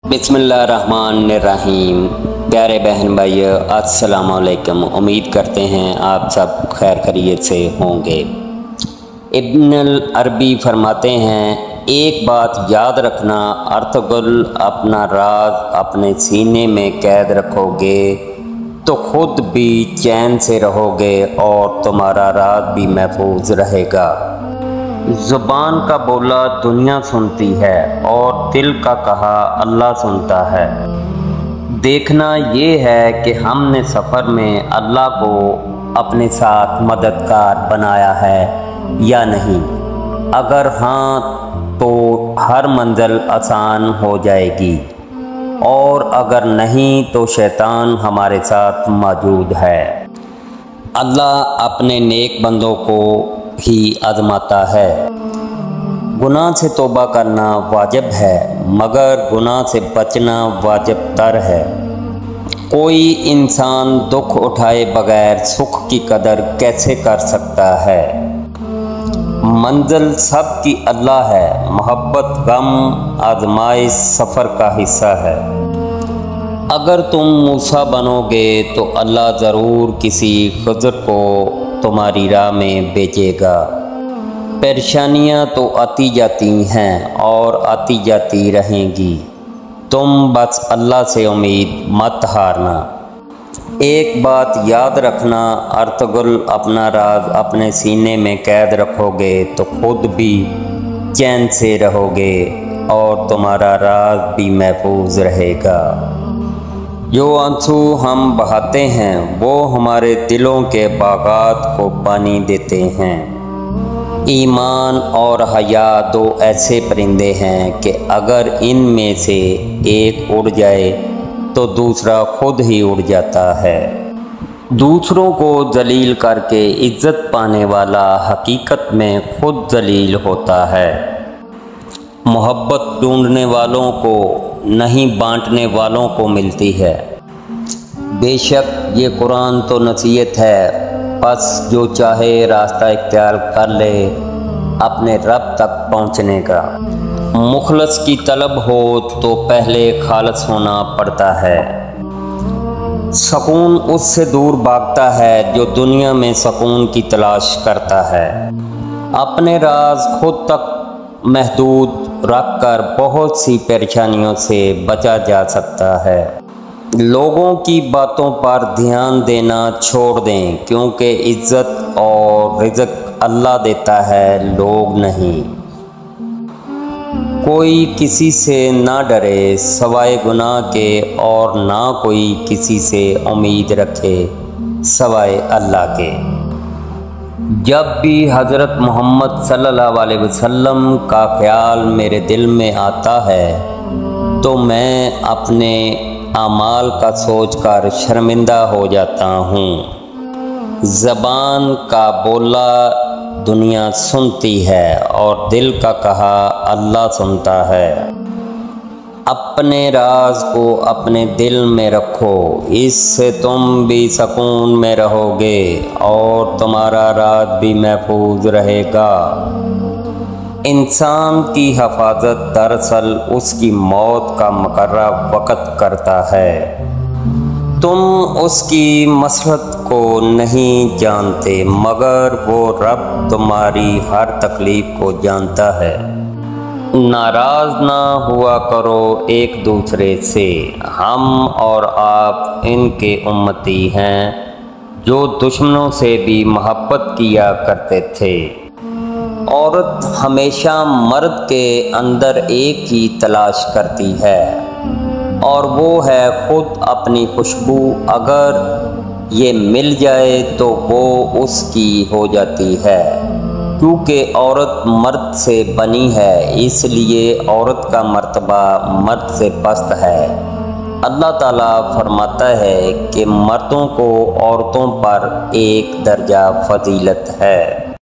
बिस्मिल्लाहिर्रहमानिर्रहीम। प्यारे बहन भाइयों, अस्सलाम वालेकुम। उम्मीद करते हैं आप सब खैर खैरियत से होंगे। इब्नुल अरबी फरमाते हैं, एक बात याद रखना, अर्तगुल अपना राज अपने सीने में कैद रखोगे तो खुद भी चैन से रहोगे और तुम्हारा राज भी महफूज रहेगा। ज़ुबान का बोला दुनिया सुनती है और दिल का कहा अल्लाह सुनता है। देखना ये है कि हमने सफ़र में अल्लाह को अपने साथ मददगार बनाया है या नहीं। अगर हाँ तो हर मंजिल आसान हो जाएगी और अगर नहीं तो शैतान हमारे साथ मौजूद है। अल्लाह अपने नेक बंदों को ही आजमाता है। गुनाह से तौबा करना वाजिब है मगर गुनाह से बचना वाजिब तर है। कोई इंसान दुख उठाए बगैर सुख की कदर कैसे कर सकता है। मंजिल सब की अल्लाह है, मोहब्बत गम आजमाइश सफ़र का हिस्सा है। अगर तुम मूसा बनोगे तो अल्लाह ज़रूर किसी खज़र को तुम्हारी राह में भेजेगा। परेशानियाँ तो आती जाती हैं और आती जाती रहेंगी, तुम बस अल्लाह से उम्मीद मत हारना। एक बात याद रखना, अर्तगुल अपना राज अपने सीने में कैद रखोगे तो खुद भी चैन से रहोगे और तुम्हारा राज भी महफूज रहेगा। जो आंसू हम बहाते हैं वो हमारे दिलों के बागात को पानी देते हैं। ईमान और हया दो ऐसे परिंदे हैं कि अगर इनमें से एक उड़ जाए तो दूसरा खुद ही उड़ जाता है। दूसरों को जलील करके इज्जत पाने वाला हकीकत में खुद जलील होता है। मोहब्बत ढूंढने वालों को नहीं बांटने वालों को मिलती है। बेशक ये कुरान तो नसीहत है, बस जो चाहे रास्ता इख्तियार कर ले अपने रब तक पहुँचने का। मुखलस की तलब हो तो पहले खालस होना पड़ता है। सुकून उससे दूर भागता है जो दुनिया में सुकून की तलाश करता है। अपने राज खुद तक महदूद रखकर बहुत सी परेशानियों से बचा जा सकता है। लोगों की बातों पर ध्यान देना छोड़ दें क्योंकि इज्जत और रिज़्क अल्लाह देता है, लोग नहीं। कोई किसी से ना डरे सवाए गुनाह के और ना कोई किसी से उम्मीद रखे सवाए अल्लाह के। जब भी हज़रत मोहम्मद सल्लल्लाहु अलैहि वसल्लम का ख्याल मेरे दिल में आता है तो मैं अपने आमाल का सोचकर शर्मिंदा हो जाता हूँ। ज़बान का बोला दुनिया सुनती है और दिल का कहा अल्लाह सुनता है। अपने राज को अपने दिल में रखो, इससे तुम भी सुकून में रहोगे और तुम्हारा राज भी महफूज रहेगा। इंसान की हिफाजत दरअसल उसकी मौत का मुकर्रर वक़्त करता है। तुम उसकी मसरत को नहीं जानते मगर वो रब तुम्हारी हर तकलीफ़ को जानता है। नाराज़ ना हुआ करो एक दूसरे से, हम और आप इनके उम्मती हैं जो दुश्मनों से भी मोहब्बत किया करते थे। औरत हमेशा मर्द के अंदर एक ही तलाश करती है और वो है खुद अपनी खुशबू। अगर ये मिल जाए तो वो उसकी हो जाती है। क्योंकि औरत मर्द से बनी है इसलिए औरत का मर्तबा मर्द से पस्त है। अल्लाह ताला फरमाता है कि मर्दों को औरतों पर एक दर्जा फजीलत है।